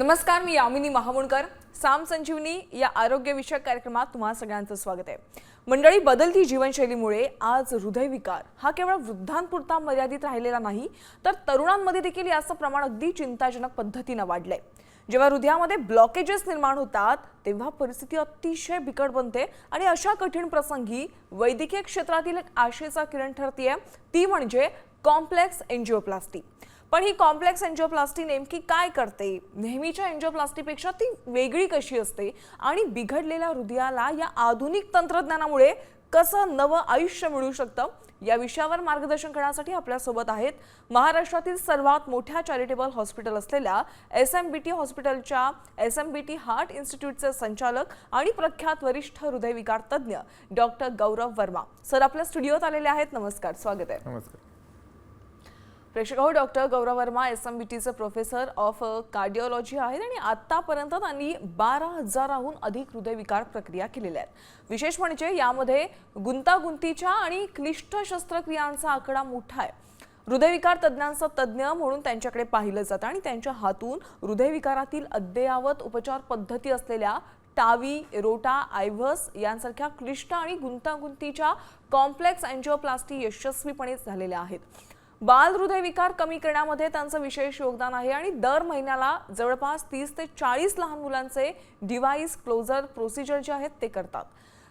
नमस्कार, मी यामिनी महामुणकर. साम संजीवनी या आरोग्यविषयक कार्यक्रमात तुम्हा सगळ्यांचं स्वागत आहे. मंडळी, बदलती जीवनशैलीमुळे आज हृदयविकार हा केवळ वृद्धांपुरता मर्यादित राहिलेला नाही, तर तरुणांमध्ये देखील याचं प्रमाण अगदी चिंताजनक पद्धतीने वाढलंय. जेव्हा हृदयामध्ये ब्लॉकेजेस निर्माण होतात तेव्हा परिस्थिती अतिशय बिकट बनते आणि अशा कठीण प्रसंगी वैद्यकीय क्षेत्रातील एक आशेचा किरण ठरतेय, ती म्हणजे कॉम्प्लेक्स एंजिओप्लास्टी. पण ही कॉम्प्लेक्स एंजिओप्लास्टी नेमकी काय करते, नेहमीच्या एंजिओप्लास्टीपेक्षा ती वेगळी कशी असते आणि बिघडलेल्या हृदयाला या आधुनिक तंत्रज्ञानामुळे कसं नवं आयुष्य मिळू शकतं, या विषयावर मार्गदर्शन करण्यासाठी आपल्यासोबत आहेत महाराष्ट्रातील सर्वात मोठ्या चॅरिटेबल हॉस्पिटल असलेल्या SMBT हॉस्पिटलच्या SMBT हार्ट इन्स्टिट्यूटचे संचालक आणि प्रख्यात वरिष्ठ हृदयविकार तज्ज्ञ डॉक्टर गौरव वर्मा सर आपल्या स्टुडिओत आलेले आहेत. नमस्कार, स्वागत आहे. नमस्कार प्रेक्षक. डॉक्टर गौरव वर्मा SMBTचे प्रोफेसर ऑफ कार्डिओलॉजी आहेत आणि आतापर्यंत त्यांनी 12,000हून अधिक हृदयविकार प्रक्रिया केलेल्या आहेत. विशेष म्हणजे यामध्ये गुंतागुंतीच्या आणि क्लिष्ट शस्त्रक्रियांचा आकडा मोठा आहे. हृदयविकार तज्ज्ञांचा तज्ज्ञ म्हणून त्यांच्याकडे पाहिलं जातं आणि त्यांच्या हातून हृदयविकारातील अद्ययावत उपचार पद्धती असलेल्या टावी, रोटा, आयव्हस यांसारख्या क्लिष्ट आणि गुंतागुंतीच्या कॉम्प्लेक्स एंजिओप्लास्टी यशस्वीपणे झालेल्या आहेत. बाल हृदयविकार कमी करण्यामध्ये त्यांचं विशेष योगदान आहे आणि दर महिन्याला जवळपास 30 ते 40 लहान मुलांचे डिव्हाइस क्लोजर प्रोसिजर जे आहेत ते करतात.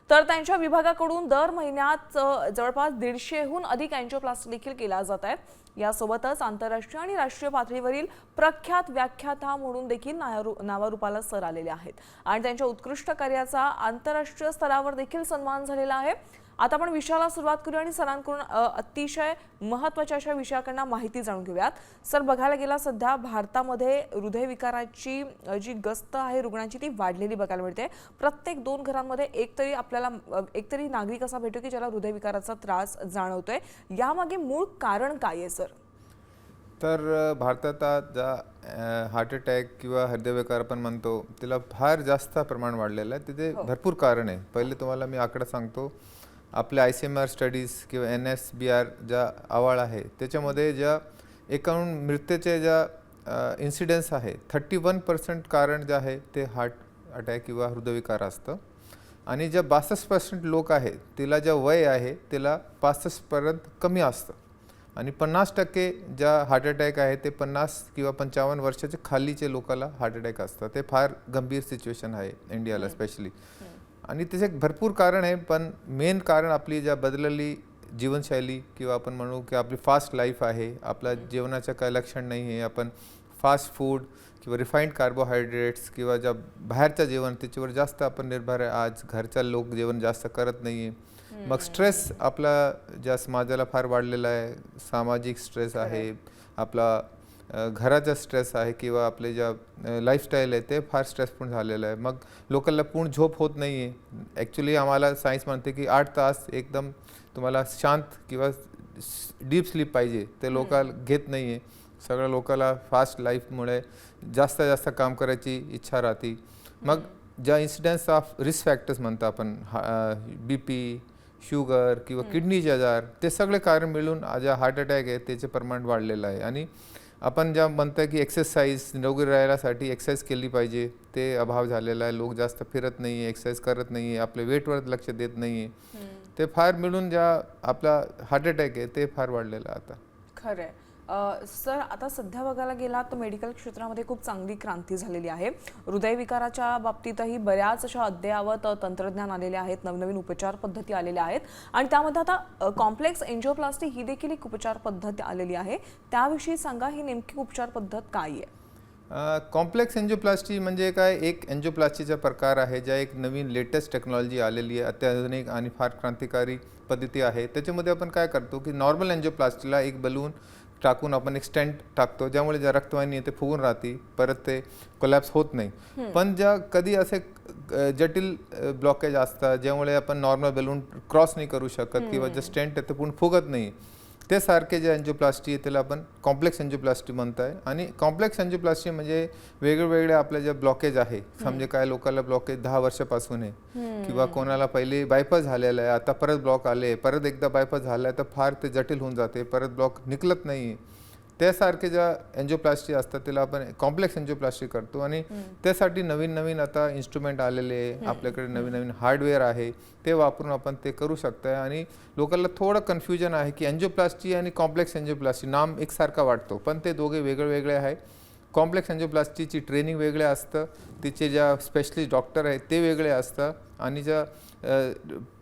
तर त्यांच्या विभागाकडून दर महिन्यात जवळपास 150हून अधिक एंजिओप्लास्टी देखील केल्या जात आहेत. यासोबतच आंतरराष्ट्रीय आणि राष्ट्रीय पातळीवरील प्रख्यात व्याख्याता म्हणून देखील नावारूपाला सर आलेले आहेत आणि त्यांच्या उत्कृष्ट कार्याचा आंतरराष्ट्रीय स्तरावर देखील सन्मान झालेला आहे. आता आपण विषयाला सुरुवात करूया आणि सरांकडून अतिशय महत्त्वाच्या अशा विषयाकडनं माहिती जाणून घेऊयात. सर, बघायला गेला सध्या भारतामध्ये हृदयविकाराची जी गस्त आहे रुग्णांची ती वाढलेली बघायला मिळते. प्रत्येक 2 घरांमध्ये एकतरी नागरिक असा भेटतो की ज्याला हृदयविकाराचा त्रास जाणवतोय. यामागे मूळ कारण काय आहे सर? तर भारतात ज्या हार्ट अटॅक किंवा हृदयविकार आपण म्हणतो त्याला फार जास्त प्रमाण वाढलेलं आहे. तिथे भरपूर कारण आहे. पहिले तुम्हाला मी आकडा सांगतो. आपल्या ICMR स्टडीज किंवा NSBR ज्या अहवाल आहे त्याच्यामध्ये ज्या एकूण मृत्यूचे ज्या इन्सिडेन्स आहे 31% कारण जे आहे ते हार्ट अटॅक किंवा हृदयविकार असतं आणि ज्या 62% लोक आहे तिला ज्या वय आहे तिला 65पर्यंत कमी असतं आणि 50% ज्या हार्ट अटॅक आहे ते 50 किंवा 55 वर्षाच्या खालीचे लोकांना हार्ट अटॅक असतं. ते फार गंभीर सिच्युएशन आहे इंडियाला स्पेशली आणि त्याचे भरपूर कारण आहे. पण मेन कारण आपली ज्या बदललेली जीवनशैली किंवा आपण म्हणू की आपली फास्ट लाईफ आहे, आपल्या जेवणाचं काही लक्षण नाही आहे, आपण फास्ट फूड किंवा रिफाईंड कार्बोहायड्रेट्स किंवा ज्या बाहेरचं जेवण त्याच्यावर जास्त आपण निर्भर आहे. आज घरच्या लोक जेवण जास्त करत नाही आहे. मग स्ट्रेस आपला ज्या समाजाला फार वाढलेला आहे, सामाजिक स्ट्रेस आहे, आपला घराचा स्ट्रेस आहे किंवा आपले ज्या लाईफस्टाईल आहे ते फार स्ट्रेसफुल झालेलं आहे. मग लोकांना पूर्ण झोप होत नाही आहे. ॲक्च्युली आम्हाला सायन्स म्हणते की 8 तास एकदम तुम्हाला शांत किंवा डीप स्लीप पाहिजे, ते लोक घेत नाही आहे. सगळ्या लोकांना फास्ट लाईफमुळे जास्त जास्त काम करायची इच्छा राहते. मग ज्या इन्सिडेन्स ऑफ रिस्क फॅक्टर्स म्हणतो आपण, BP, शुगर किंवा किडनीचे आजार, ते सगळे कारण मिळून ज्या हार्ट अटॅक आहे त्याचे प्रमाण वाढलेलं आहे. आणि आपण ज्या म्हणतो की एक्सरसाइज निरोगी राहण्यासाठी एक्सरसाइज केली पाहिजे ते अभाव झालेला आहे. लोक जास्त फिरत नाही आहे, एक्सरसाइज करत नाही आहे, आपल्या वेटवर लक्ष देत नाही आहे. ते फार मिळून ज्या आपला हार्ट अटॅक आहे ते फार वाढलेलं आहे आता. खरं आहे. सर, आता सध्या बघायला गेला तर मेडिकल क्षेत्रामध्ये खूप चांगली क्रांती झालेली आहे. हृदयविकाराच्या बाबतीतही बऱ्याच अशा अद्ययावत तंत्रज्ञान आलेले आहेत, नवनवीन उपचार पद्धती आलेल्या आहेत आणि त्यामध्ये आता कॉम्प्लेक्स एंजिओप्लास्टी ही देखील एक उपचार पद्धती आलेली आहे. त्याविषयी सांगा, ही नेमकी उपचार पद्धत काय आहे? कॉम्प्लेक्स एंजिओप्लास्टी म्हणजे काय, एक एंजिओप्लास्टीचा प्रकार आहे ज्या एक नवीन लेटेस्ट टेक्नॉलॉजी आलेली आहे, अत्याधुनिक आणि फार क्रांतिकारी पद्धती आहे. त्याच्यामध्ये आपण काय करतो की नॉर्मल एंजिओप्लास्टीला एक बलून टाकून आपण एक स्टेंट टाकतो, ज्यामुळे ज्या रक्तवाहिनी आहे ते फुगून राहते, परत ते कोलॅप्स होत नाही. पण ज्या कधी असे जटिल ब्लॉकेज असतात ज्यामुळे आपण नॉर्मल बलून क्रॉस नाही करू शकत किंवा जे स्टेंट आहे ते पूर्ण फुगत नाही, ते सारखे जे एंजिओप्लास्टी आहे त्याला आपण कॉम्प्लेक्स एंजिओप्लास्टी म्हणताय. आणि कॉम्प्लेक्स एंजिओप्लास्टी म्हणजे वेगवेगळे आपले जे ब्लॉकेज आहे, समजे काय लोकांना ब्लॉकेज 10 वर्षापासून आहे किंवा कोणाला पहिले बायपास झालेला आहे, आता परत ब्लॉक आले, परत एकदा बायपास झाला आहे तर फार ते जटिल होऊन जाते, परत ब्लॉक निघत नाही. त्यासारखे ज्या एन्जिओप्लास्टी असतात त्याला आपण कॉम्प्लेक्स एन्जिओप्लास्टी करतो आणि त्यासाठी नवीन नवीन आता इन्स्ट्रुमेंट आलेले आहे, आपल्याकडे नवीन नवीन हार्डवेअर आहे, ते वापरून आपण ते करू शकताय. आणि लोकांना थोडं कन्फ्युजन आहे की एन्जिओप्लास्टी आणि कॉम्प्लेक्स एन्जिओप्लास्टी नाम एकसारखा वाटतो, पण ते दोघे वेगळे वेगळे आहे. कॉम्प्लेक्स एन्जिओप्लास्टीची ट्रेनिंग वेगळे असतं, तिचे ज्या स्पेशलिस्ट डॉक्टर आहेत ते वेगळे असतात आणि ज्या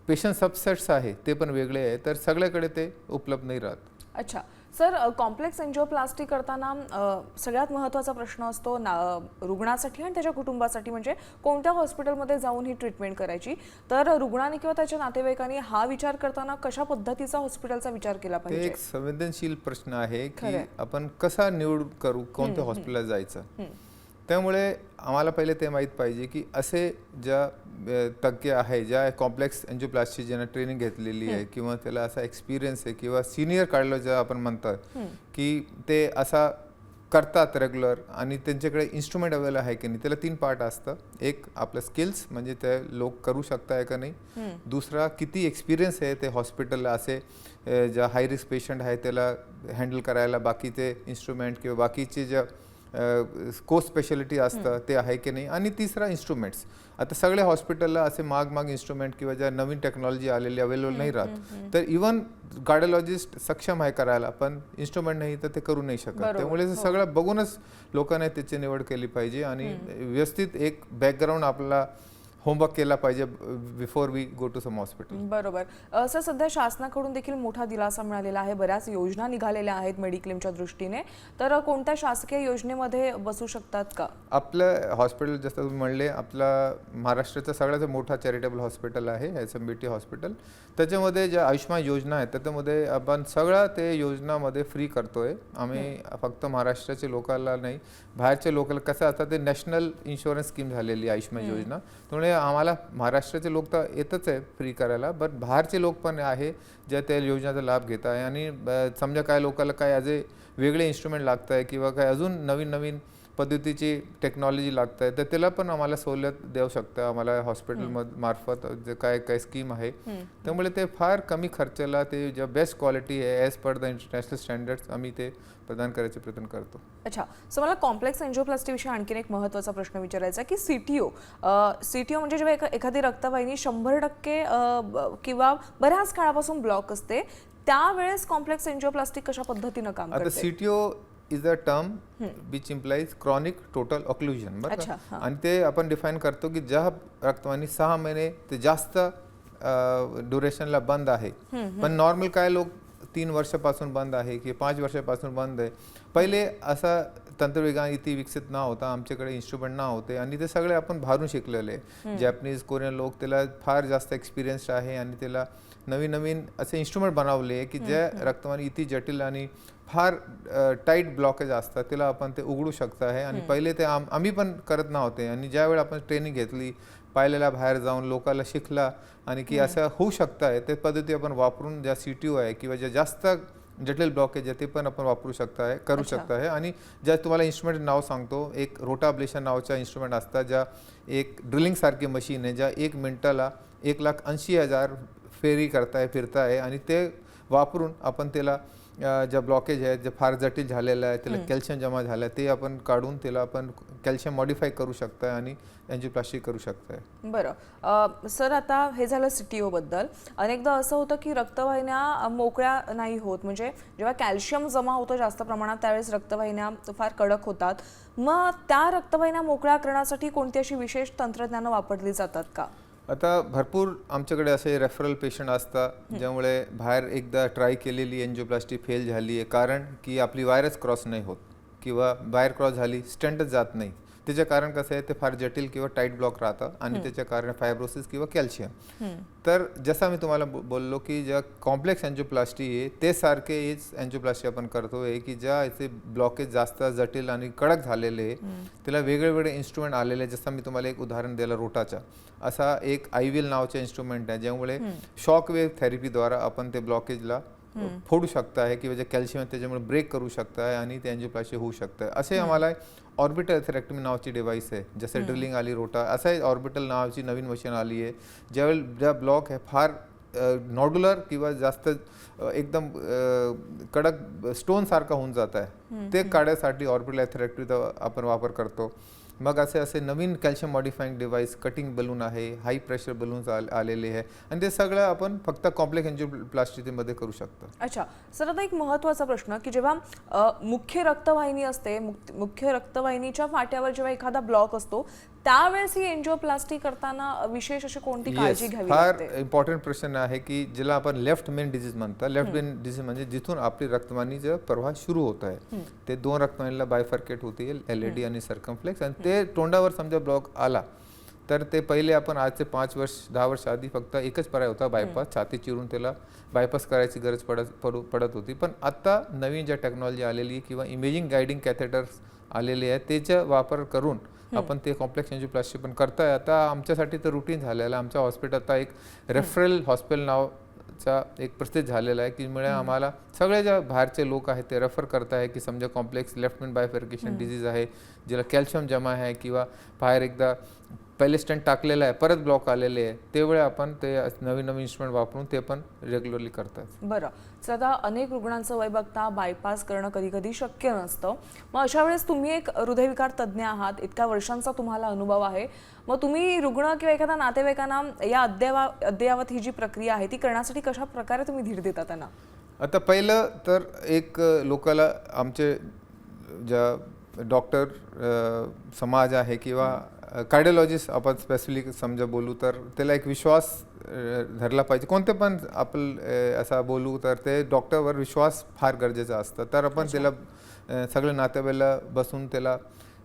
पेशंट सबसेट्स आहे ते पण वेगळे आहे, तर सगळ्याकडे ते उपलब्ध नाही राहत. अच्छा सर, कॉम्प्लेक्स एन्जिओप्लास्टी करताना सगळ्यात महत्त्वाचा प्रश्न असतो रुग्णासाठी आणि त्याच्या कुटुंबासाठी, म्हणजे कोणत्या हॉस्पिटलमध्ये जाऊन ही ट्रीटमेंट करायची. तर रुग्णाने किंवा त्याच्या नातेवाईकांनी हा विचार करताना कशा पद्धतीचा हॉस्पिटलचा विचार केला ते पाहिजे? एक संवेदनशील प्रश्न आहे की आपण कसा निवड करू, कोणत्या हॉस्पिटलला जायचं. त्यामुळे आम्हाला पहिले ते माहीत पाहिजे की असे ज्या तज्ञ आहे, ज्या कॉम्प्लेक्स एन्जिओप्लास्टी ज्यांना ट्रेनिंग घेतलेली आहे किंवा त्याला असा एक्सपिरियन्स आहे किंवा सिनियर कार्डिओलॉजी आपण म्हणतात की ते असा करतात रेग्युलर आणि त्यांच्याकडे इन्स्ट्रुमेंट अवेलेबल आहे की नाही. त्याला 3 पार्ट असतं. एक आपलं स्किल्स, म्हणजे ते लोक करू शकताय का नाही. दुसरा किती एक्सपिरियन्स आहे ते हॉस्पिटलला, असे ज्या हाय रिस्क पेशंट आहे त्याला हँडल करायला बाकीचे इन्स्ट्रुमेंट किंवा बाकीचे ज्या को स्पेशालिटी असतं ते आहे की नाही. आणि तिसरा इन्स्ट्रुमेंट्स. आता सगळ्या हॉस्पिटलला असे माग इन्स्ट्रुमेंट किंवा ज्या नवीन टेक्नॉलॉजी आलेली अवेलेबल नाही राहत. तर इवन कार्डिओलॉजिस्ट सक्षम आहे करायला, पण इन्स्ट्रुमेंट नाही तर ते करू नाही शकत. त्यामुळे सगळं बघूनच लोकांना त्याची निवड केली पाहिजे आणि व्यवस्थित एक बॅकग्राऊंड आपला होमवर्क केला पाहिजे before we go to some hospital. बरोबर. सर, सध्या शासनाकडून देखील मोठा दिलासा मिळालेला आहे, बऱ्याच योजना निघालेल्या आहेत मेडिक्लेमच्या दृष्टीने. तर कोणत्या शासकीय योजनेमध्ये बसू शकतात का? आपलं हॉस्पिटल जसं तुम्ही म्हणले, आपला महाराष्ट्राचा सगळ्यात मोठा चॅरिटेबल हॉस्पिटल आहे SMBT हॉस्पिटल. त्याच्यामध्ये ज्या आयुष्मान योजना आहेत त्याच्यामध्ये आपण सगळ्या ते योजनामध्ये फ्री करतोय आम्ही. फक्त महाराष्ट्राच्या लोकांना नाही, बाहेरच्या लोकांना कसं असतं ते नॅशनल इन्शुरन्स स्कीम झालेली आयुष्मान योजना. त्यामुळे आम्हाला महाराष्ट्राचे लोक तर येतच आहे फ्री करायला, बट बाहेरचे लोक पण आहे जे त्या योजनेचा लाभ घेत आहे. आणि समजा काय लोकांना काय ॲज ए वेगळे इन्स्ट्रुमेंट लागत आहे किंवा काय अजून नवीन पद्धतीची टेक्नॉलॉजी लागत आहे, तर त्याला पण आम्हाला सवलत देऊ शकतं आम्हाला हॉस्पिटल मार्फत जे काय स्कीम आहे. त्यामुळे ते फार कमी खर्चाला ते जे बेस्ट क्वालिटी आहे as per the international standards आम्ही ते प्रदान करायचे प्रयत्न करतो. अच्छा, सो मला कॉम्प्लेक्स एन्जिओप्लास्टी विषयी आणखीन एक महत्त्वाचा प्रश्न विचारायचा की सीटीओ म्हणजे जेव्हा एखादी रक्तवाहिनी 100% किंवा बऱ्याच काळापासून ब्लॉक असते, त्यावेळेस कॉम्प्लेक्स एन्जिओप्लास्टी कशा पद्धतीने काम करते? आता CTO is a term which implies chronic total occlusion. बरोबर. आणि ते आपण डिफाईन करतो की ज्या रक्तवाहिनी 6 महिने ते जास्त ड्युरेशनला बंद आहे, पण नॉर्मल काय लोक 3 वर्षापासून बंद आहे की 5 वर्षापासून बंद आहे. पहिले असा तंत्रविज्ञान इथे विकसित ना होता, आमच्याकडे इन्स्ट्रुमेंट ना होते आणि ते सगळे आपण भारून शिकलेले. जॅपनीज कोरियन लोक त्याला फार जास्त एक्सपिरियन्स्ड आहे आणि त्याला नवीन असे इन्स्ट्रुमेंट बनवले की ज्या रक्तवाहिनी इथे जटिल आणि फार टाईट ब्लॉकेज असतात त्याला आपण ते उघडू शकत आहे. आणि पहिले ते आम्ही पण करत नव्हते आणि ज्यावेळी आपण ट्रेनिंग घेतली, पाहिलेला बाहेर जाऊन लोकांना शिकला आणि की असं होऊ शकतं आहे, ते पद्धती आपण वापरून ज्या CTO आहे किंवा ज्या जास्त जटिल ब्लॉकेज आहे ते पण आपण वापरू करू शकता आहे. आणि ज्या तुम्हाला इन्स्ट्रुमेंट नाव सांगतो, एक रोटाब्लेशन नावाचा इन्स्ट्रुमेंट असतात, ज्या एक ड्रिलिंग सारखी मशीन आहे ज्या 1 मिनिटाला 1,80,000 फेरी फिरताय आणि ते वापरून आपण त्याला ज्या ब्लॉकेज आहेत जे फार जटिल झालेलं आहे त्याला कॅल्शियम जमा झालं आहे ते आपण काढून त्याला आपण कॅल्शियम मॉडिफाय करू शकताय आणि एन्जिओप्लास्टी करू शकताय. बरं सर, आता हे झालं CTO बद्दल. अनेकदा असं होतं की रक्तवाहिन्या मोकळ्या नाही होत, म्हणजे जेव्हा कॅल्शियम जमा होतं जास्त प्रमाणात त्यावेळेस रक्तवाहिन्या फार कडक होतात. मग त्या रक्तवाहिन्या मोकळ्या करण्यासाठी कोणती अशी विशेष तंत्रज्ञानं वापरली जातात का? आता भरपूर आमच्याकडे असे रेफरल पेशंट असतात ज्यामुळे बाहेर एकदा ट्राय केलेली एन्जिओप्लास्टी फेल झाली आहे, कारण की आपली वायरस क्रॉस नाही होत किंवा वायर क्रॉस झाली स्टंटच जात नाही. त्याचे कारण कसं आहे, ते फार जटिल किंवा टाईट ब्लॉक राहतं आणि त्याच्या कारण फायब्रोसिस किंवा कॅल्शियम. तर जसं मी तुम्हाला बोललो की ज्या कॉम्प्लेक्स एन्जिओप्लास्टी आहे ते सारखेच एन्जिओप्लास्टी आपण करतो आहे की ज्या याचे ब्लॉकेज जास्त जटिल आणि कडक झालेले आहे त्याला वेगवेगळे इन्स्ट्रुमेंट आलेले. जसं मी तुम्हाला एक उदाहरण दिलं रोटाचा, असा एक IVL नावाचा इन्स्ट्रुमेंट आहे ज्यामुळे शॉक वेव्ह थेरपीद्वारा आपण ते ब्लॉकेजला फोडू शकता आहे किंवा जे कॅल्शियम त्याच्यामुळे ब्रेक करू शकता आहे आणि ते एन्जिओप्लास्टी होऊ शकतं. असे आम्हाला ऑर्बिटल एथेरेक्टमी नावाची डिव्हाइस आहे, जसं ड्रिलिंग आली रोटा, असं ऑर्बिटल नावाची नवीन मशीन आली आहे ज्यावेळी ज्या ब्लॉक आहे फार नॉड्युलर किंवा जास्त एकदम कडक स्टोन सारखा होऊन जात आहे, ते काढण्यासाठी ऑर्बिटल ॲथेरेक्टरीचा आपण वापर करतो. मग असे नवीन calcium modifying device, cutting balloon आहे, हाय प्रेशर बलून्स आलेले आहे, आणि ते सगळं आपण फक्त कॉम्प्लेक्स एन्जिओप्लास्टीमध्ये करू शकतो. अच्छा सर, आता एक महत्त्वाचा प्रश्न की जेव्हा मुख्य रक्तवाहिनी असते, मुख्य रक्तवाहिनीच्या फाट्यावर जेव्हा एखादा ब्लॉक असतो त्यावेळेस ही एन्जिओप्लास्टी करताना विशेष अशी कोणती काळजी घ्यावी लागते? इम्पॉर्टंट प्रश्न आहे की ज्याला आपण लेफ्ट मेन डिजीज म्हणतात. लेफ्ट मेन डिजीज म्हणजे जिथून आपली रक्तवाहिनीचा प्रवाह सुरू होत आहे, ते दोन रक्तवाहिनीला बायफर्केट होते, एलएडी आणि सर्कमफ्लेक्स, आणि ते तोंडावर समजा ब्लॉक आला तर ते पहिले आपण आजचे 5 वर्ष 10 वर्ष आधी फक्त एकच पर्याय होता, बायपास. छाती चिरून त्याला बायपास करायची गरज पडत होती. पण आता नवीन ज्या टेक्नॉलॉजी आलेली किंवा इमेजिंग गायडिंग कॅथेटर्स आलेले आहेत, त्याचा वापर करून आपण ते कॉम्प्लेक्स एन्जिओप्लास्टी पण करताय. आता आमच्यासाठी तर रुटीन झालेलं आहे. आमच्या हॉस्पिटल आता एक रेफरल हॉस्पिटल नावचा एक प्रसिद्ध झालेला आहे, की मुळे आम्हाला सगळे ज्या बाहेरचे लोक आहेत ते रेफर करताय की समजा complex left main bifurcation disease आहे, ज्याला कॅल्शियम जमा आहे किंवा बाहेर एकदा पहिले स्टंट टाकलेला आहे, परत ब्लॉक आलेले आहे, त्यावेळी आपण ते नवीन नवीन इन्स्ट्रुमेंट वापरून ते पण रेग्युलरली करतात. बरं, तर आता अनेक रुग्णांचं वय बघता बायपास करणं कधी कधी शक्य नसतं. मग अशा वेळेस तुम्ही एक हृदयविकार तज्ज्ञ आहात, इतक्या वर्षांचा तुम्हाला अनुभव आहे, मग तुम्ही रुग्ण किंवा एखाद्या नातेवाईकांना या अद्ययावत ही जी प्रक्रिया आहे ती करण्यासाठी कशा प्रकारे तुम्ही धीर देता त्यांना? आता पहिलं तर एक लोकाला आमचे ज्या डॉक्टर समाज आहे किंवा कार्डिओलॉजिस्ट आपण स्पेसिफिक समजा बोलू तर त्याला एक विश्वास धरला पाहिजे. कोणते पण आपण असा बोलू तर ते डॉक्टरवर विश्वास फार गरजेचा असतं. तर आपण त्याला सगळ्या नातेवाईला बसून त्याला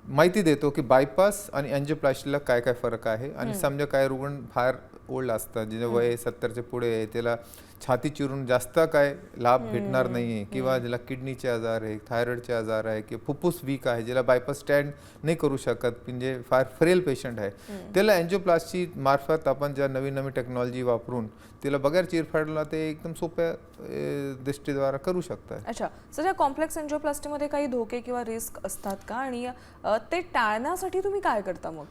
माहिती देतो की बायपास आणि एन्जिओप्लास्टीला काय काय फरक आहे. आणि समजा काय रुग्ण फार ओल्ड असतात, जिथे वय 70चे पुढे आहे, त्याला छाती चिरून जास्त काय लाभ भेटणार नाही आहे, किंवा ज्याला किडनीचे आजार आहे, थायरॉइडचे आजार आहे, किंवा फुफ्फुस वीक आहे, ज्याला बायपास स्टँड नाही करू शकत, म्हणजे फार फ्रेल पेशंट आहे, त्याला एन्जिओप्लास्टी मार्फत आपण ज्या नवीन नवीन टेक्नॉलॉजी वापरून त्याला बगैर चिरफाडला ते एकदम सोप्या दृष्टीद्वारा करू शकतात. अच्छा सर, या कॉम्प्लेक्स एन्जिओप्लास्टीमध्ये काही धोके किंवा रिस्क असतात का, आणि ते टाळण्यासाठी तुम्ही काय करता? मग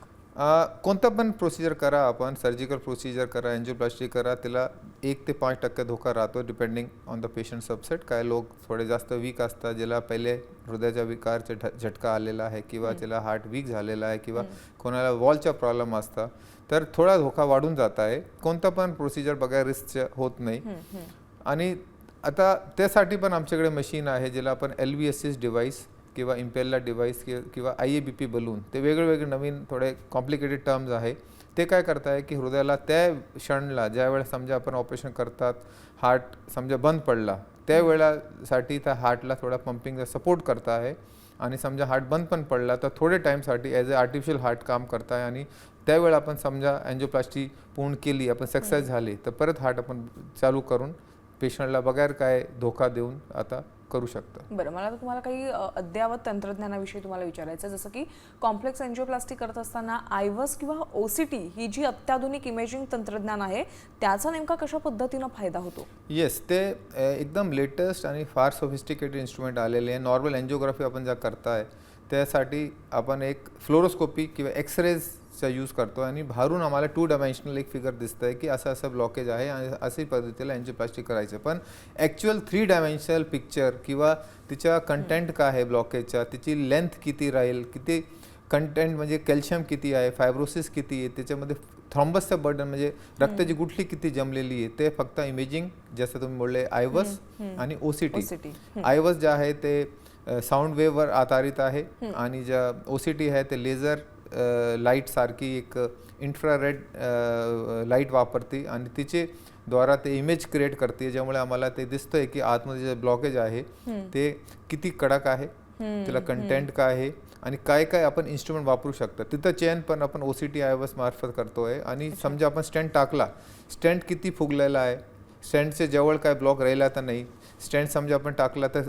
कोणतं पण प्रोसिजर करा, आपण सर्जिकल प्रोसिजर करा, एन्जिओप्लास्टी करा, त्याला 1 ते 5% धोका राहतो depending on the patient subset. काय लोक थोडे जास्त वीक असतात, ज्याला पहिले हृदयाच्या विकारचा झटका आलेला आहे, किंवा ज्याला हार्ट वीक झालेला आहे, किंवा कोणाला वॉलचा प्रॉब्लेम असता, तर थोडा धोका वाढून जात आहे. कोणतं पण प्रोसिजर बघा रिस्क होत नाही. आणि आता त्यासाठी पण आमच्याकडे मशीन आहे, ज्याला आपण LVSS डिव्हाइस किंवा इम्पेला डिव्हाइस किंवा IABP बलून, ते वेगळे नवीन थोडे कॉम्प्लिकेटेड टर्म्स आहे. ते काय करताय की हृदयाला त्या क्षणला ज्यावेळेस समजा आपण ऑपरेशन करतात, हार्ट समजा बंद पडला, त्यावेळेसाठी त्या हार्टला थोडा पंपिंगचा सपोर्ट करता आहे. आणि समजा हार्ट बंद पण पडला तर थोडे टाईमसाठी ॲज अ आर्टिफिशियल हार्ट काम करताय. आणि त्यावेळेला आपण समजा एन्जिओप्लास्टी पूर्ण केली, आपण सक्सेस झाली, तर परत हार्ट आपण चालू करून पेशंटला बगैर काय धोका देऊन आता करू शकता. बरं, मला तुम्हाला काही अद्ययावत तंत्रज्ञानाविषयी तुम्हाला विचारायचं आहे, जसं की कॉम्प्लेक्स एन्जिओप्लास्टी करत असताना आयव्हस किंवा OCT ही जी अत्याधुनिक इमेजिंग तंत्रज्ञान आहे त्याचा नेमका कशा पद्धतीनं फायदा होतो? येस, ते एकदम लेटेस्ट आणि फार सोफिस्टिकेटेड इन्स्ट्रुमेंट आलेले आहे. नॉर्मल एन्जिओग्राफी आपण ज्या करताय त्यासाठी आपण एक फ्लोरोस्कोपी किंवा एक्सरेजचा यूज करतो, आणि बाहेरून आम्हाला 2 डायमेन्शनल एक फिगर दिसतं आहे की असं ब्लॉकेज आहे आणि अशी पद्धतीला एन्जिओप्लास्टी करायचं. पण ॲक्च्युअल 3 डायमेन्शनल पिक्चर किंवा तिच्या कंटेंट काय आहे ब्लॉकेजचा, तिची लेंथ किती राहील, किती कंटेंट म्हणजे कॅल्शियम किती आहे, फायब्रोसिस किती आहे, त्याच्यामध्ये थ्रॉम्बसचं बर्डन म्हणजे रक्ताची गुठली किती जमलेली आहे, ते फक्त इमेजिंग जसं तुम्ही बोलले आयव्हस आणि OCT. आयव्हस जे आहे ते साऊंड वेव्हवर आधारित आहे, आणि ज्या OCT आहे ते लेझर लाईट सारखी एक इन्फ्रारेड लाईट वापरते, आणि तिचे द्वारा ते इमेज क्रिएट करते, ज्यामुळे आम्हाला ते दिसतंय की आतमध्ये जे ब्लॉकेज आहे ते किती कडक आहे, त्याला कंटेंट काय आहे, आणि काय काय आपण इन्स्ट्रुमेंट वापरू शकतो. तिथं चेन पण आपण OCT आयव्हस मार्फत करतोय. आणि समजा आपण स्टँड टाकला, स्टँड किती फुगलेला आहे, स्टँडचे जवळ काय ब्लॉक राहिला तर नाही, स्टँड समजा आपण टाकला तर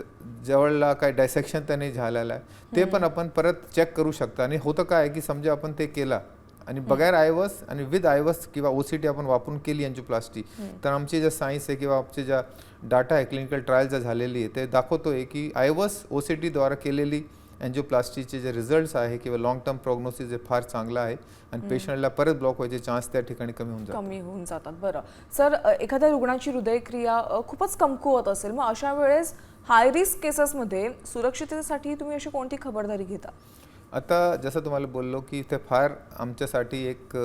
जवळला काय डायसेक्शन तर नाही झालेला आहे, ते पण आपण परत चेक करू शकतो. आणि होतं काय की समजा आपण ते केला आणि बगैर आयव्हस आणि विथ आयव्हस किंवा OCT आपण वापरून केली एन्जिओप्लास्टी, तर आमची जे सायन्स आहे किंवा आमचे ज्या डाटा आहे क्लिनिकल ट्रायल ज्या झालेली आहे ते दाखवतोय की आयव्हस OCT द्वारा केलेली अँजिओप्लास्टीचे जे रिझल्ट्स आहे किंवा लॉंग टर्म प्रोग्नोसिस हे फार चांगलं आहे आणि पेशंटला परत ब्लॉक व्हायचे चान्स त्या ठिकाणी कमी होऊन जातात. बरं सर, एखाद्या रुग्णाची हृदयक्रिया खूपच कमकुवत असेल, मग अशा वेळेस हाय रिस्क केसेसमध्ये सुरक्षिततेसाठी तुम्ही अशी कोणती खबरदारी घेता? आता जसं तुम्हाला बोललो की ते फार आमच्यासाठी एक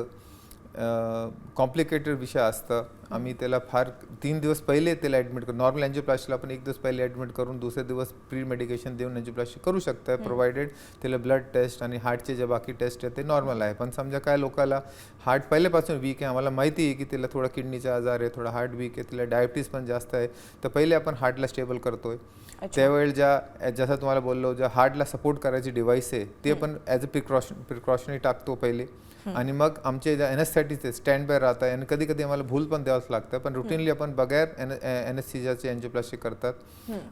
कॉम्प्लिकेटेड विषय असतं. आम्ही त्याला फार 3 दिवस पहिले त्याला ॲडमिट करू. नॉर्मल अँजिओप्लास्टीला आपण 1 दिवस पहिले ॲडमिट करून दुसरे दिवस प्री मेडिकेशन देऊन अँजिओप्लास्टी करू शकता, प्रोव्हाइडेड त्याला ब्लड टेस्ट आणि हार्टचे जे बाकी टेस्ट आहेत ते नॉर्मल आहे. पण समजा काय लोकाला हार्ट पहिल्यापासून वीक आहे, आम्हाला माहिती आहे की तिला थोडा किडनीचा आजार आहे, थोडा हार्ट वीक आहे, तिला डायबिटीज पण जास्त आहे, तर पहिले आपण हार्टला स्टेबल करतोय. त्यावेळी जसं तुम्हाला बोललो, ज्या हार्टला सपोर्ट करायची डिव्हाइस आहे ते पण ॲज अ प्रिकॉशनरी टाकतो पहिले. आणि मग आमचे ज्या एनेस्थेटिक्स स्टँड बाय राहत आहे आणि कधी कधी आम्हाला भूल पण द्यावंच लागतं, पण रुटीनली आपण बगैर एनेस्थेसियाची अँजिओप्लास्टी करतात.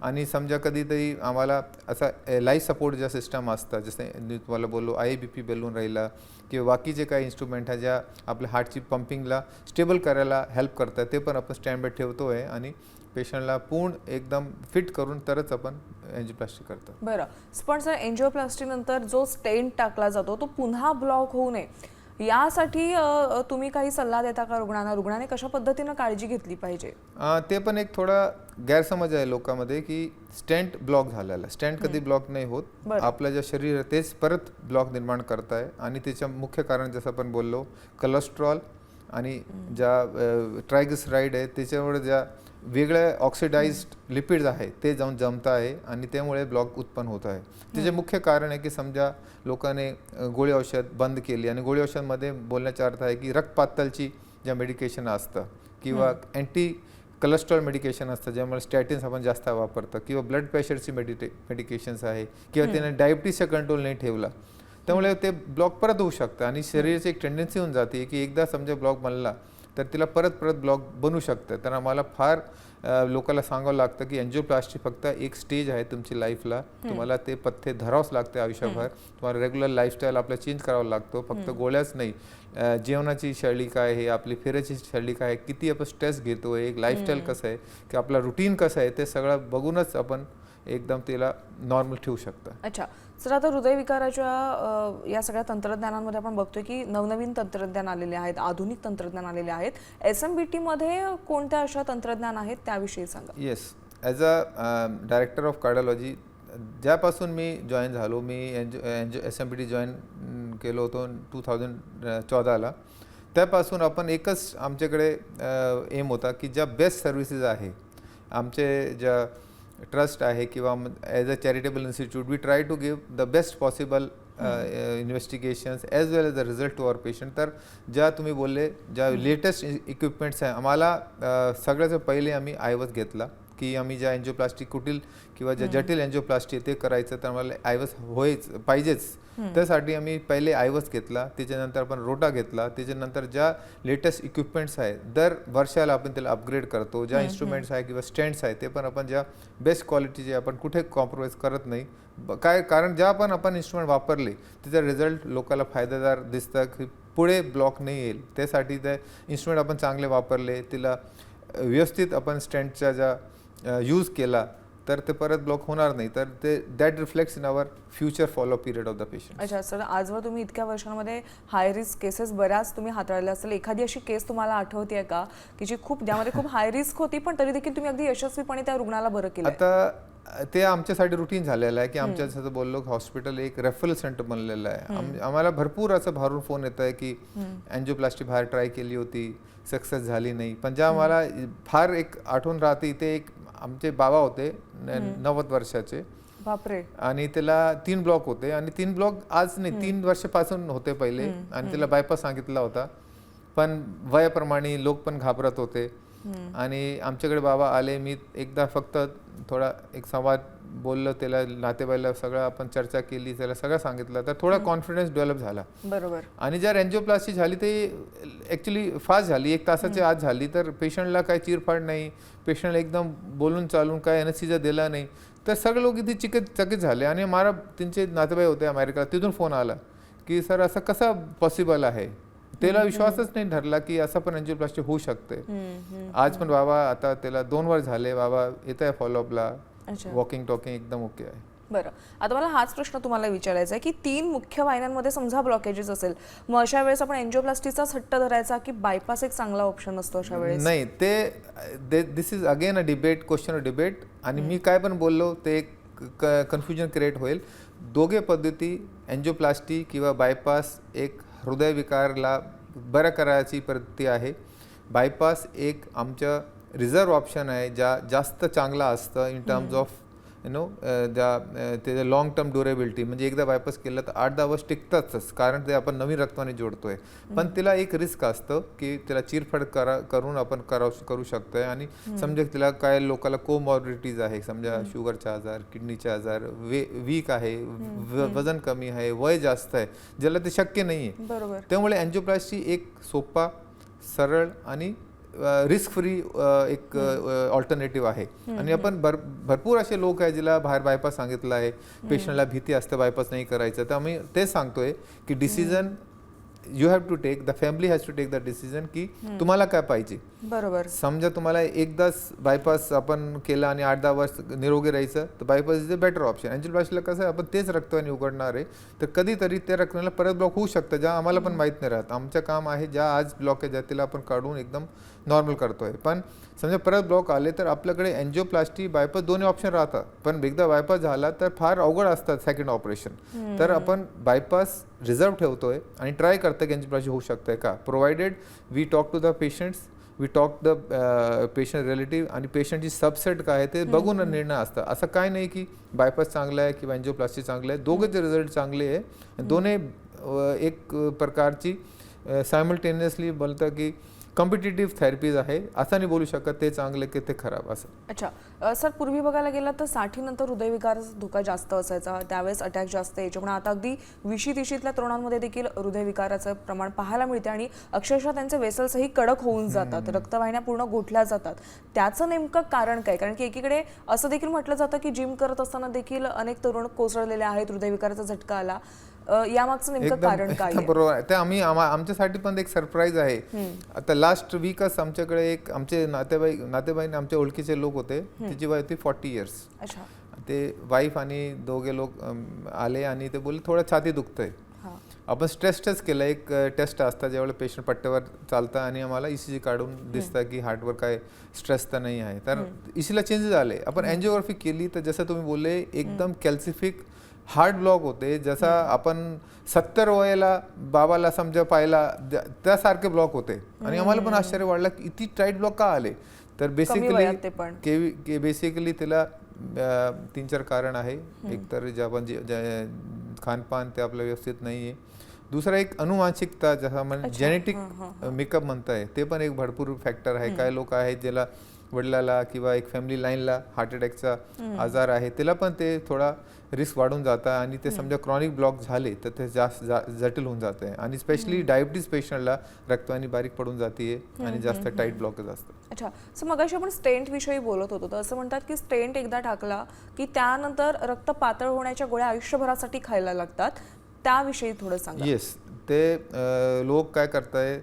आणि समजा कधीतरी आम्हाला असा लाईफ सपोर्ट ज्या सिस्टम असतात, जसं मी तुम्हाला बोललो IBP बेलून राहिला किंवा बाकीचे काही इन्स्ट्रुमेंट आहे ज्या आपल्या हार्टची पंपिंगला स्टेबल करायला हेल्प करतात, ते पण आपण स्टँड बाय ठेवतो आहे आणि पेशंटला पूर्ण एकदम फिट करून तरच आपण अँजिओप्लास्टी करतो. बरं, पण सर एंजिओप्लास्टी नंतर जो स्टेंट टाकला जातो तो पुन्हा ब्लॉक होऊ नये यासाठी तुम्ही काही सल्ला देता का रुग्णांना? रुग्णाने कशा पद्धतीने काळजी घेतली पाहिजे? ते पण एक थोडा गैरसमज आहे लोकांमध्ये की स्टेंट ब्लॉक झालेला. स्टेंट कधी ब्लॉक नाही होत. आपलं जे शरीर आहे तेच परत ब्लॉक निर्माण करत आहे आणि त्याचं मुख्य कारण जसं आपण बोललो कोलेस्ट्रॉल आणि ज्या ट्रायग्लिसराईड आहे त्याच्यामुळे ज्या वेगळ्या ऑक्सिडाइज्ड लिपिड्स आहे ते जाऊन जमत आहे आणि त्यामुळे ब्लॉक उत्पन्न होत आहे. त्याचे मुख्य कारण आहे की समजा लोकांनी गोळी औषध बंद केली आणि गोळी औषधमध्ये बोलण्याचा अर्थ आहे की रक्तपातळची ज्या मेडिकेशन असतं किंवा अँटी कोलेस्ट्रॉल मेडिकेशन असतं ज्यामुळे स्टॅटिन्स आपण जास्त वापरतं किंवा ब्लड प्रेशरची मेडिकेशन्स आहे किंवा त्याने डायबिटीसचा कंट्रोल नाही ठेवला, त्यामुळे ते ब्लॉक परत होऊ शकतं आणि शरीराची एक टेंडन्सी होऊन जाते की एकदा समजा ब्लॉक बनला तर तिला परत ब्लॉक बनू शकतं. तर आम्हाला फार लोकांना सांगावं लागतं की अँजिओप्लास्टी फक्त एक स्टेज आहे तुमची लाईफला, तुम्हाला ते पथ्य धरावंच लागते आयुष्यभर. तुम्हाला रेग्युलर लाईफस्टाईल आपला चेंज करावा लागतो, फक्त गोळ्याच नाही. जेवणाची शैली काय आहे, आपली फिरायची शैली काय आहे, किती आपण स्ट्रेस घेतो, एक लाईफस्टाईल कसं आहे की आपला रुटीन कसं आहे ते सगळं बघूनच आपण एकदम तिला नॉर्मल ठेवू शकतं. अच्छा सर, आता हृदयविकाराच्या या सगळ्या तंत्रज्ञानांमध्ये आपण बघतोय की नवनवीन तंत्रज्ञान आलेले आहेत, आधुनिक तंत्रज्ञान आलेले आहेत. SMBT मध्ये कोणत्या अशा तंत्रज्ञान आहेत त्याविषयी सांगा. Yes, as a director of cardiology ज्यापासून मी जॉईन झालो, मी SMBT जॉईन केलो होतो 2014ला. त्यापासून आपण एकच आमच्याकडे एम होता की ज्या बेस्ट सर्व्हिसेस आहे आमचे ज्या ट्रस्ट आहे किंवा as a charitable institute we try to give the best possible investigations as well as the result to our patient. तर ज्या तुम्ही बोलले ज्या लेटेस्ट इक्विपमेंट्स आहे, आम्हाला सगळ्यात पहिले आम्ही आयवस घेतला की आम्ही ज्या अँजिओप्लास्टी कुटील किंवा ज्या जटिल अँजिओप्लास्टी ते करायचं तर आम्हाला आयवस पाहिजेच. त्यासाठी आम्ही पहिले आयवस घेतला, त्याच्यानंतर आपण रोटा घेतला, त्याच्यानंतर ज्या लेटेस्ट इक्विपमेंट्स आहे दर वर्षाला आपण त्याला अपग्रेड करतो. ज्या इन्स्ट्रुमेंट्स आहे किंवा स्टँड्स आहे ते पण आपण ज्या बेस्ट क्वालिटीचे आपण कुठे कॉम्प्रोमाइज करत नाही. काय कारण ज्या पण आपण इन्स्ट्रुमेंट वापरले त्याचा रिझल्ट लोकांना फायदेदार दिसतं की पुढे ब्लॉक नाही येईल, त्यासाठी ते इन्स्ट्रुमेंट आपण चांगले वापरले, तिला व्यवस्थित आपण स्टँडच्या ज्या यूज केला तर ते परत ब्लॉक होणार नाही. तर ते that reflects in our future follow up period of the patient. अच्छा सर, आजवर तुम्ही इतक्या वर्षांमध्ये हाय रिस्क केसेस बऱ्याच तुम्ही हाताळल्या असेल. एखादी अशी केस तुम्हाला आठवते का की जी ज्यामध्ये खूप हाय रिस्क होती पण तरी देखील तुम्ही अगदी यशस्वीपणे त्या रुग्णाला बरं केलं? आता ते आमच्यासाठी रुटीन झालेलं आहे की आमच्या जसं बोललो हॉस्पिटल एक रेफरल सेंटर बनलेलं आहे. आम्हाला भरपूर असं भारून फोन येत आहे की अँजिओप्लास्टी बाहेर ट्राय केली होती, सक्सेस झाली नाही. पण ज्या मला फार एक आठवण राहते, इथे एक आमचे बाबा होते 90 वर्षाचे. बापरे. आणि त्याला 3 ब्लॉक होते आणि 3 ब्लॉक आज नाही 3 वर्षापासून होते पहिले आणि त्याला बायपास सांगितला होता. पण वयाप्रमाणे लोक पण घाबरत होते आणि आमच्याकडे बाबा आले. मी एकदा फक्त थोडा एक संवाद बोललो त्याला, नातेवाईला सगळं आपण चर्चा केली, त्याला सगळं सांगितलं तर थोडा कॉन्फिडन्स डेव्हलप झाला. बरोबर. आणि जर अँजिओप्लास्टी झाली ते ॲक्च्युली फास्ट झाली, 1 तासाच्या आत झाली, तर पेशंटला काही चिरफाड नाही, पेशंटला एकदम बोलून चालून काय एनेस्थीसिया दिला नाही. तर सगळे लोक इथे चकित झाले आणि मला त्यांचे नातेवाईक होते अमेरिका, तिथून फोन आला की सर असं कसं पॉसिबल आहे. त्याला विश्वासच नाही धरला की असं पण अँजिओप्लास्टी होऊ शकते. आज पण बाबा आता त्याला 2 वर्ष झाले, बाबा येत आहे फॉलोअपला, वॉकिंग टॉकिंग एकदम ओके आहे. बरं, आता मला हाच प्रश्न तुम्हाला विचारायचा आहे की 3 मुख्य वाहिन्यांमध्ये समजा ब्लॉकेजेस असेल, मग अशा वेळेस आपण एंजिओप्लास्टीचाच हट्ट धरायचा की बायपास एक चांगला ऑप्शन असतो अशा वेळेस? नाही, ते this is again a debate, question of debate. आणि मी काय पण बोललो ते एक कन्फ्युजन क्रिएट होईल. दोघे पद्धती, एंजिओप्लास्टी किंवा बायपास, एक हृदयविकारला बरं करायची पद्धती आहे. बायपास एक आमच्या रिझर्व ऑप्शन आहे, ज्या जास्त चांगला असतं इन टर्म्स ऑफ त्याचं लॉंग टर्म ड्युरेबिलिटी. म्हणजे एकदा बायपास केलं तर 8-10 वर्ष टिकतातच, कारण ते आपण नवीन रक्ताने जोडतोय. पण तिला एक रिस्क असतं की त्याला चिरफड करून आपण करू शकतोय. आणि समजा तिला काय लोकांना कोमॉर्बिडिटीज आहे, समजा शुगरचा आजार, किडनीचा आजार, वीक आहे, वजन कमी आहे, वय जास्त आहे, ज्याला ते शक्य नाही आहे. बरोबर. त्यामुळे एंजिओप्लास्टी एक सोपा, सरळ आणि रिस्क फ्री एक ऑल्टरनेटिव्ह आहे. आणि आपण भरपूर असे लोक आहेत ज्याला बाहेर बायपास सांगितलं आहे, पेशंटला भीती असते बायपास नाही करायचं, तर आम्ही तेच सांगतोय की decision you have to take, the family has to take the decision की तुम्हाला काय पाहिजे. बरोबर. समजा तुम्हाला एकदाच बायपास आपण केला आणि 8-10 वर्ष निरोगी राहायचं, तर bypass is a better option. एंजिओप्लास्टीला कसं आहे, आपण तेच रक्तवाहिनी उघडणार आहे, तर कधीतरी त्या रक्तवाहिनीला परत ब्लॉक होऊ शकतं, ज्या आम्हाला पण माहीत नाही राहत. आमचं काम आहे ज्या आज ब्लॉकेज आहे तिला आपण काढून एकदम नॉर्मल करतोय. पण समजा परत ब्लॉक आले तर आपल्याकडे एंजिओप्लास्टी, बायपास दोन्ही ऑप्शन राहतात. पण एकदा बायपास झाला तर फार अवघड असतात सेकंड ऑपरेशन. तर आपण बायपास रिझर्व ठेवतोय आणि ट्राय करतो की एंजिओप्लास्टी होऊ शकते का, provided we talk to the patients, we talk the patient relative, आणि पेशंटची सबसेट काय आहे ते बघून निर्णय असतं. असं काय नाही की बायपास चांगला आहे किंवा एंजिओप्लास्टी चांगलं आहे, दोघेचे रिझल्ट चांगले आहे. दोन्ही एक प्रकारची सायमल्टेनियसली बोलतं की कॉम्पिटिटिव्ह थेरपीज आहे. असं नाही बोलू शकत ते चांगले की ते खराब असं. अच्छा सर, पूर्वी बघायला गेलं तर 60 नंतर हृदयविकाराचा धोका जास्त असायचा, त्यावेळेस अटॅक जास्त यायचे. पण आता अगदी 20-30तल्या तरुणांमध्ये देखील हृदयविकाराचं प्रमाण पाहायला मिळते आणि अक्षरशः त्यांचे वेसल्सही कडक होऊन जातात, रक्तवाहिन्या पूर्ण गोठल्या जातात. त्याचं नेमकं कारण काय? कारण की एकीकडे असं देखील म्हटलं जातं की जिम करत असताना देखील अनेक तरुण कोसळलेले आहेत, हृदयविकाराचा झटका आला. यामागचं नेमकं कारण काय आहे? बरोबर आहे. ते आमच्यासाठी पण एक सरप्राईज आहे. आता लास्ट वीकच आमच्याकडे एक आमचे नातेवाईक आमच्या ओळखीचे लोक होते, त्याची वय होती 40 इयर्स. अच्छा. ते वाईफ आणि दोघे लोक आले आणि ते बोलले थोडं छाती दुखतंय. आपण स्ट्रेस टेस्ट केलं, एक टेस्ट असतं ज्यावेळेला पेशंट पट्ट्यावर चालतं आणि आम्हाला ECG काढून दिसतं की हार्टवर काय स्ट्रेस तर नाही आहे. तर ECGला चेंजेस आले. आपण एंजिओग्राफी केली तर जसं तुम्ही बोलले एकदम कॅल्सिफिक हार्ट ब्लॉक होते, जसा आपण 70 वयाला बाबाला समजा पाहिला त्यासारखे ब्लॉक होते. आणि आम्हाला पण आश्चर्य वाटलं की इतकी टाईट ब्लॉक का आले. तर बेसिकली त्याला 3-4 कारण आहे. एकतर जे आपण खानपान ते आपलं व्यवस्थित नाही आहे. दुसरा एक अनुवांशिकता, जसं आपण जेनेटिक मेकअप म्हणताय, ते पण एक भरपूर फॅक्टर आहे. काय लोक आहेत ज्याला वडिलाला किंवा एक फॅमिली लाईनला हार्ट अटॅकचा आजार आहे, त्याला पण ते थोडा रिस्क वाढून जातं. आणि ते समजा क्रॉनिक ब्लॉक झाले तर ते जास्त जटिल होऊन जाते. आणि स्पेशली डायबिटीज पेशंटला रक्तवाहिनी बारीक पडून जाते आणि जास्त टाईट ब्लॉकेज असतं. अच्छा, सो मगाशी आपण स्टेंट विषयी बोलत होतो, तर असं म्हणतात की स्टेंट एकदा टाकला की त्यानंतर रक्त पातळ होण्याच्या गोळ्या आयुष्यभरासाठी खायला लागतात. त्याविषयी थोडं सांगा. येस, ते लोक काय करताय,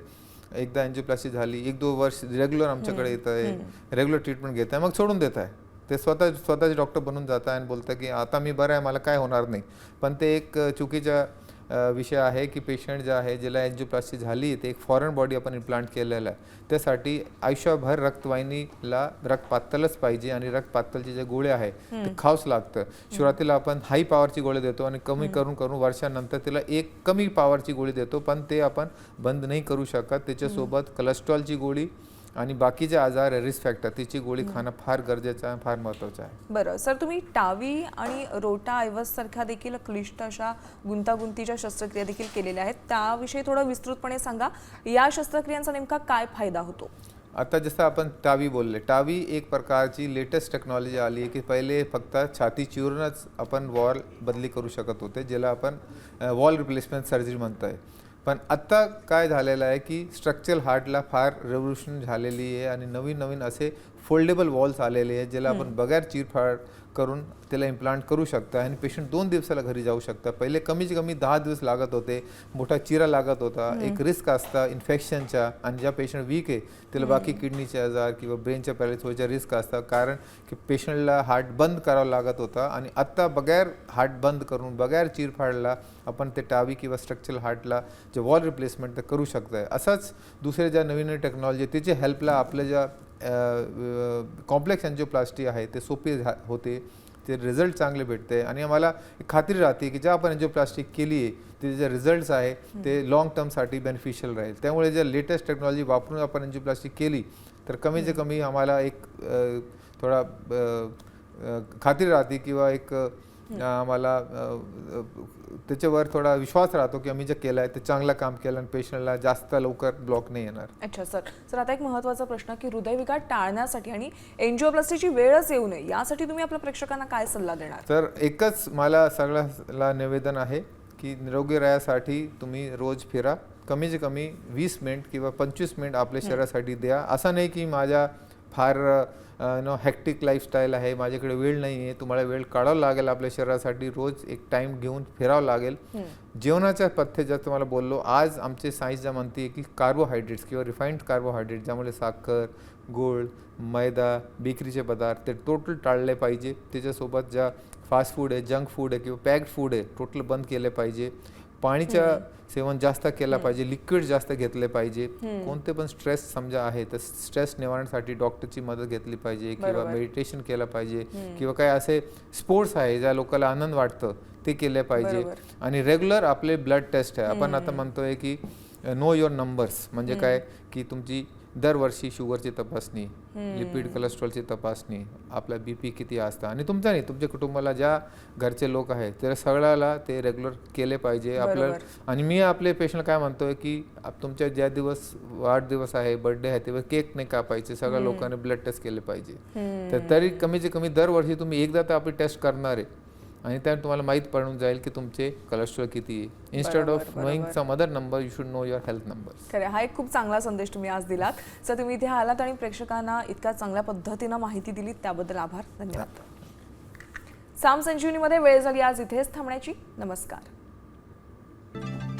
एकदा एंजिओप्लास्टी झाली, 1-2 वर्ष रेग्युलर आमच्याकडे येत आहे, रेग्युलर ट्रीटमेंट घेत आहे, मग सोडून देत आहे. ते स्वतःचे डॉक्टर बनून जात आहे आणि बोलतं की आता मी बरं आहे, मला काय होणार नाही. पण ते एक चुकीचा विषय आहे की पेशंट जे आहे ज्याला एंजिओप्लास्टी झाली, ते एक फॉरेन बॉडी आपण इम्प्लांट केलेलं आहे, त्यासाठी आयुष्यभर रक्तवाहिनीला रक्त पातळच पाहिजे. आणि रक्त पातळचे जे गोळे आहे ते खावंच लागतं. सुरुवातीला आपण हाय पॉवरची गोळी देतो आणि कमी करून वर्षानंतर तिला एक कमी पॉवरची गोळी देतो, पण ते आपण बंद नाही करू शकत. त्याच्यासोबत कोलेस्ट्रॉलची गोळी आणि बाकीचे आजार रिस्क फॅक्टर त्याची गोळी खाणं फार गरजेचं आहे, फार महत्त्वाचं आहे. बरं सर, तुम्ही टावी आणि रोटा आयव्हस सारख्या देखील क्लिष्ट अशा गुंतागुंतीच्या शस्त्रक्रिया देखील केलेल्या आहेत, त्याविषयी थोडं विस्तृतपणे सांगा. या शस्त्रक्रियांचा नेमका काय फायदा होतो? आता जसं आपण टावी बोलले, टावी एक प्रकारची लेटेस्ट टेक्नॉलॉजी आली आहे की पहिले फक्त छाती चिरूनच आपण वॉल बदली करू शकत होते, ज्याला आपण वॉल रिप्लेसमेंट सर्जरी म्हणतोय. पण आत्ता काय झालेलं आहे की स्ट्रक्चरल हार्टला फार रेव्होल्युशन झालेली आहे आणि नवीन असे फोल्डेबल वॉल्स आलेले आहेत, ज्याला आपण बगैर चिरफाड करून त्याला इम्प्लांट करू शकता आणि पेशंट 2 दिवसाला घरी जाऊ शकता. पहिले कमीत कमी 10 दिवस लागत होते, मोठा चिरा लागत होता, एक रिस्क असता इन्फेक्शनचा आणि ज्या पेशंट वीक आहे त्याला बाकी किडनीचे आजार किंवा ब्रेनच्या पॅरालिसिस व्हायचा रिस्क असता, कारण की पेशंटला हार्ट बंद करावा लागत होता. आणि आत्ता बगैर हार्ट बंद करून बगैर चीर फाडला आपण ते टावी किंवा स्ट्रक्चरल हार्टला जे वॉल रिप्लेसमेंट ते करू शकताय. असंच दुसरे ज्या नवीन टेक्नॉलॉजी त्याच्या हेल्पला आपल्या ज्या कॉम्प्लेक्स एन्जिओप्लास्टी आहे ते सोपी होते, ते रिझल्ट चांगले भेटते आणि आम्हाला खात्री राहते की ज्या आपण एन्जिओप्लास्टी केली आहे ते जे रिझल्ट्स आहे ते लॉंग टर्मसाठी बेनिफिशियल राहील. त्यामुळे जर लेटेस्ट टेक्नॉलॉजी वापरून आपण एन्जिओप्लास्टी केली तर कमीत कमी आम्हाला एक थोडा खात्री राहते किंवा एक आम्हाला त्याच्यावर थोडा विश्वास राहतो की आम्ही जे केलं आहे ते चांगलं काम केलं आणि पेशंटला जास्त लवकर ब्लॉक नाही येणार. अच्छा सर, आता एक महत्त्वाचा प्रश्न की हृदयविकार टाळण्यासाठी आणि एन्जिओप्लास्टीची वेळच येऊ नये यासाठी तुम्ही आपल्या प्रेक्षकांना काय सल्ला देणार? तर एकच मला सगळ्याला निवेदन आहे की निरोगी राहण्यासाठी तुम्ही रोज फिरा, कमीत कमी 20 मिनिट किंवा 25 मिनिट आपल्या शरीरासाठी द्या. असं नाही की माझ्या फार हेक्टिक लाईफस्टाईल आहे, माझ्याकडे वेळ नाही आहे. तुम्हाला वेळ काढावा लागेल आपल्या शरीरासाठी, रोज एक टाइम घेऊन फिरावं लागेल. जेवणाच्या पथ्य ज्या तुम्हाला बोललो, आज आमचे सायन्स ज्या म्हणते की कार्बोहायड्रेट्स किंवा रिफाईंड कार्बोहायड्रेट ज्यामुळे साखर, गूळ, मैदा, बेकरीचे पदार्थ ते टोटल टाळले पाहिजे. त्याच्यासोबत ज्या फास्ट फूड आहे, जंक फूड आहे किंवा पॅक्ड फूड आहे टोटल बंद केले पाहिजे. पाणीचं सेवन जास्त केलं पाहिजे, लिक्विड जास्त घेतले पाहिजे. कोणते पण स्ट्रेस समजा आहे तर स्ट्रेस निवारणासाठी डॉक्टरची मदत घेतली पाहिजे किंवा मेडिटेशन केलं पाहिजे किंवा काय असे स्पोर्ट्स आहे ज्या लोकांना आनंद वाटतं ते केले पाहिजे. आणि रेग्युलर आपले ब्लड टेस्ट आहे. आपण आता म्हणतोय की नो युअर नंबर्स म्हणजे काय की तुमची दरवर्षी शुगरची तपासणी, लिपिड कोलेस्ट्रॉलची तपासणी, आपला BP किती असतं आणि तुमचा नाही तुमच्या कुटुंबाला ज्या घरचे लोक आहेत त्या सगळ्याला ते रेग्युलर केले पाहिजे आपल्याला. आणि मी आपले पेशंट काय म्हणतोय की तुमच्या ज्या दिवस वाढदिवस आहे, बर्थडे आहे तेव्हा केक नाही कापायचे, सगळ्या लोकांनी ब्लड टेस्ट केले पाहिजे. तर तरी कमीत कमी दरवर्षी तुम्ही एकदा तर आपली टेस्ट करणार आहे आणि त्यात तुम्हाला माहीत पडून जाईल की तुमचे कोलेस्ट्रॉल किती आहे. Instead of knowing some other number you should know your health number. खरं, हा एक खूप चांगला संदेश तुम्ही आज दिलात. सर, तुम्ही इथे आलात आणि प्रेक्षकांना इतक्या चांगल्या पद्धतीनं माहिती दिलीत त्याबद्दल आभार, धन्यवाद. साम संजीवनीमध्ये वेळ झाली आज इथेच थांबण्याची. नमस्कार.